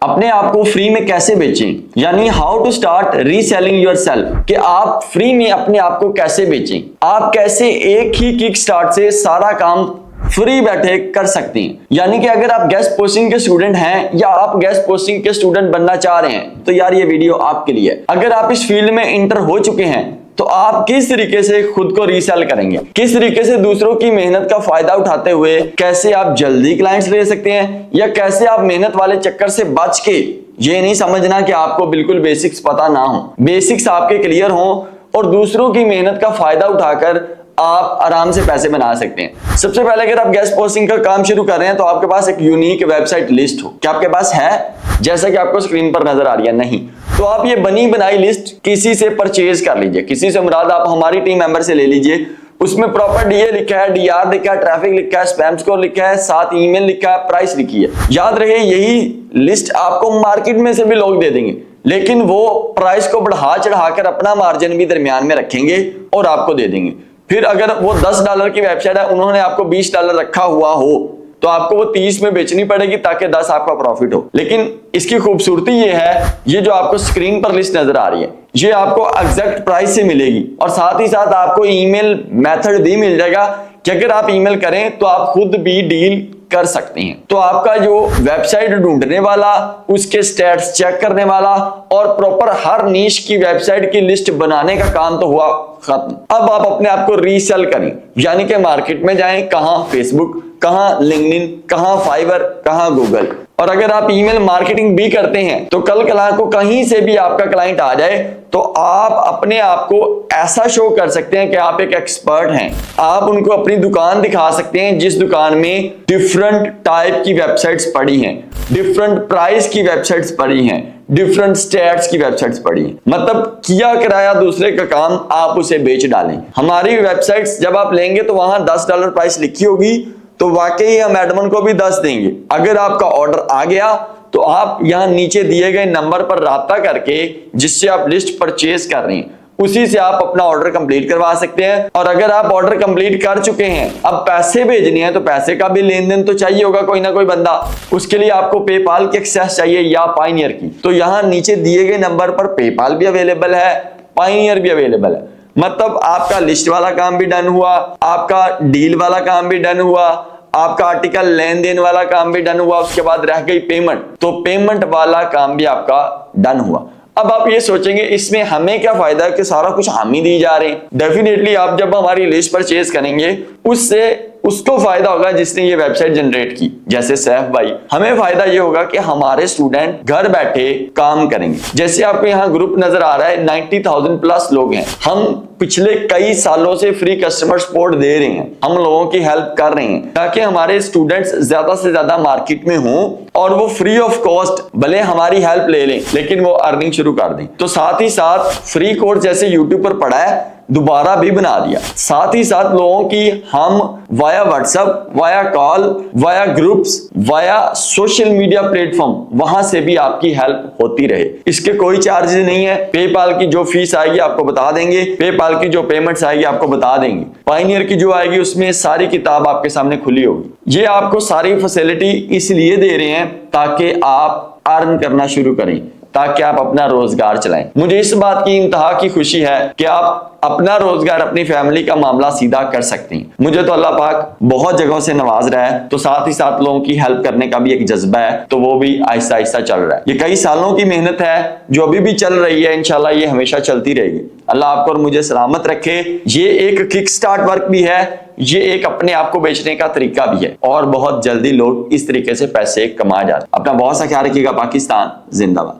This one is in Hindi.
अपने आप को फ्री में कैसे बेचें, यानी how to start reselling yourself, कि आप फ्री में अपने आप को कैसे बेचें। आप कैसे एक ही किक स्टार्ट से सारा काम फ्री बैठे कर सकते हैं। यानी कि अगर आप गेस्ट पोस्टिंग के स्टूडेंट हैं या आप गेस्ट पोस्टिंग के स्टूडेंट बनना चाह रहे हैं तो यार ये वीडियो आपके लिए है। अगर आप इस फील्ड में इंटर हो चुके हैं तो आप किस तरीके से खुद को रीसेल करेंगे, किस तरीके से दूसरों की मेहनत का फायदा उठाते हुए कैसे आप जल्दी क्लाइंट्स ले सकते हैं, या कैसे आप मेहनत वाले चक्कर से बच के, ये नहीं समझना कि आपको बिल्कुल बेसिक्स पता ना हो, बेसिक्स आपके क्लियर हो और दूसरों की मेहनत का फायदा उठाकर आप आराम से पैसे बना सकते हैं। सबसे पहले अगर आप गेस्ट पोस्टिंग का काम शुरू कर रहे हैं तो आपके पास एक यूनिक वेबसाइट लिस्ट हो। क्या आपके पास है? जैसा कि आपको स्क्रीन पर नजर आ रही है, नहीं तो आप ये बनी बनाई लिस्ट किसी से परचेज कर लीजिए। किसी से मुराद आप हमारी टीम मेंबर से ले लीजिए। उसमें प्रॉपर डीए लिखा है, डीआर लिखा है, ट्रैफिक लिखा है, स्पैम स्कोर लिखा है, साथ ईमेल लिखा है, प्राइस लिखी है। याद रहे यही लिस्ट आपको मार्केट में से भी लोग दे देंगे, लेकिन वो प्राइस को बढ़ा चढ़ाकर अपना मार्जिन भी दरमियान में रखेंगे और आपको दे देंगे। फिर अगर वो $10 की वेबसाइट है, उन्होंने आपको $20 रखा हुआ हो तो आपको वो 30 में बेचनी पड़ेगी ताकि 10 आपका प्रॉफिट हो। लेकिन इसकी खूबसूरती ये है, ये जो आपको स्क्रीन पर लिस्ट नजर आ रही है ये आपको एग्जैक्ट प्राइस से मिलेगी और साथ ही साथ आपको ईमेल मेथड भी मिल जाएगा कि अगर आप ईमेल करें तो आप खुद भी डील कर सकते हैं। तो आपका जो वेबसाइट ढूंढने वाला, उसके स्टैट्स चेक करने वाला और प्रॉपर हर नीश की वेबसाइट की लिस्ट बनाने का काम तो हुआ खत्म। अब आप अपने आप को रीसेल करें, यानी कि मार्केट में जाएं, कहां फेसबुक, कहां लिंक्डइन, कहां फाइवर, कहां गूगल। और अगर आप ईमेल मार्केटिंग भी करते हैं तो कल कला को कहीं से भी आपका क्लाइंट आ जाए तो आप अपने आप को ऐसा शो कर सकते हैं कि आप एक एक्सपर्ट हैं। आप उनको अपनी दुकान दिखा सकते हैं जिस दुकान में डिफरेंट टाइप की वेबसाइट्स पड़ी हैं, डिफरेंट प्राइस की वेबसाइट्स पड़ी हैं, डिफरेंट स्टेट्स की वेबसाइट्स पड़ी हैं। मतलब किया कराया दूसरे का काम आप उसे बेच डालें। हमारी वेबसाइट्स जब आप लेंगे तो वहां $10 प्राइस लिखी होगी तो वाकई हम एडमिन को भी 10 देंगे। अगर आपका ऑर्डर आ गया तो आप यहां नीचे दिए गए नंबर पर राब्ता करके जिससे आप लिस्ट परचेज कर रहे हैं उसी से आप अपना ऑर्डर कंप्लीट करवा सकते हैं। और अगर आप ऑर्डर कंप्लीट कर चुके हैं, अब पैसे भेजने हैं तो पैसे का भी लेन देन तो चाहिए होगा कोई ना कोई बंदा। उसके लिए आपको पेपाल की एक्सेस चाहिए या पायनियर की, तो यहां नीचे दिए गए नंबर पर पेपाल भी अवेलेबल है, पायनियर भी अवेलेबल है। मतलब आपका लिस्ट वाला काम भी डन हुआ, आपका डील वाला काम भी डन हुआ, आपका आर्टिकल लेन देन वाला काम भी डन हुआ। उसके बाद रह गई पेमेंट, तो पेमेंट वाला काम भी आपका डन हुआ। अब आप ये सोचेंगे इसमें हमें क्या फायदा है कि सारा कुछ हम ही दी जा रहे हैं। डेफिनेटली आप जब हमारी लिस्ट परचेज करेंगे उससे उसको फायदा होगा जिसने ये वेबसाइट जनरेट की, जैसे सैफ भाई। हमें फायदा ये होगा कि हमारे स्टूडेंट घर बैठे काम करेंगे। जैसे आपको यहाँ ग्रुप नजर आ रहा है, 90,000 प्लस लोग हैं। हम पिछले कई सालों से फ्री कस्टमर सपोर्ट दे रहे हैं, हम लोगों की हेल्प कर रहे हैं ताकि हमारे स्टूडेंट्स ज्यादा से ज्यादा मार्केट में हों और वो फ्री ऑफ कॉस्ट भले हमारी हेल्प ले लें लेकिन वो अर्निंग शुरू कर दें। तो साथ ही साथ फ्री कोर्स जैसे यूट्यूब पर पढ़ा है दोबारा भी बना दिया। साथ ही साथ लोगों की हम via WhatsApp, via call, via groups, via social media platform, वहां से भी आपकी हेल्प होती रहे। इसके कोई चार्जेस नहीं है। पेपाल की जो फीस आएगी आपको बता देंगे, पेपाल की जो पेमेंट्स आएगी आपको बता देंगे, पायनियर की जो आएगी उसमें सारी किताब आपके सामने खुली होगी। ये आपको सारी फैसिलिटी इसलिए दे रहे हैं ताकि आप अर्न करना शुरू करें, ताकि आप अपना रोजगार चलाएं। मुझे इस बात की इंतहा की खुशी है कि आप अपना रोजगार, अपनी फैमिली का मामला सीधा कर सकते हैं। मुझे तो अल्लाह पाक बहुत जगहों से नवाज रहा है, तो साथ ही साथ लोगों की हेल्प करने का भी एक जज्बा है, तो वो भी आहिस्ता आहिस्ता चल रहा है। ये कई सालों की मेहनत है जो अभी भी चल रही है, इंशाल्लाह ये हमेशा चलती रहेगी। अल्लाह आपको और मुझे सलामत रखे। ये एक किक स्टार्ट वर्क भी है, ये एक अपने आप को बेचने का तरीका भी है और बहुत जल्दी लोग इस तरीके से पैसे कमा जाते हैं। अपना बहुत सा ख्याल रखिएगा। पाकिस्तान जिंदाबाद।